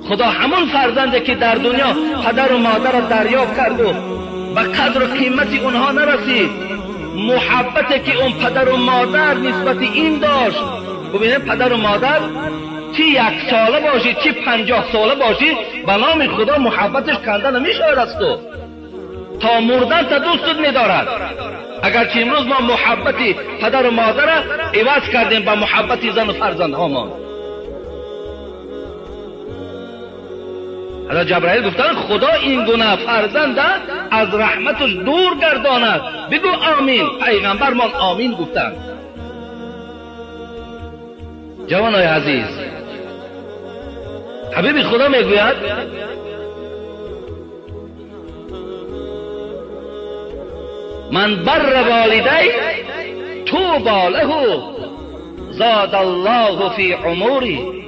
خدا همون فرزنده که در دنیا پدر و مادر را دریافت کرد و به قدر و قیمتی اونها نرسید، محبتی که اون پدر و مادر نسبت این داشت. ببینید پدر و مادر چی 1 ساله باشید چی 50 ساله باشید، به نام خدا محبتش کنده نمیشود است و تا مردن تا دوستت میدارد. اگرچه امروز ما محبتی پدر و مادر را عوض کردیم با محبتی زن و فرزند هامان. حضرت جبرائیل گفتن خدا این گونه فرزند از رحمتش دور گرداند. بگو آمین. پیغمبرمان آمین گفتند. جوانای عزیز، حبیب خدا میگوید من بر والدی طوبی له زاد الله فی عمری.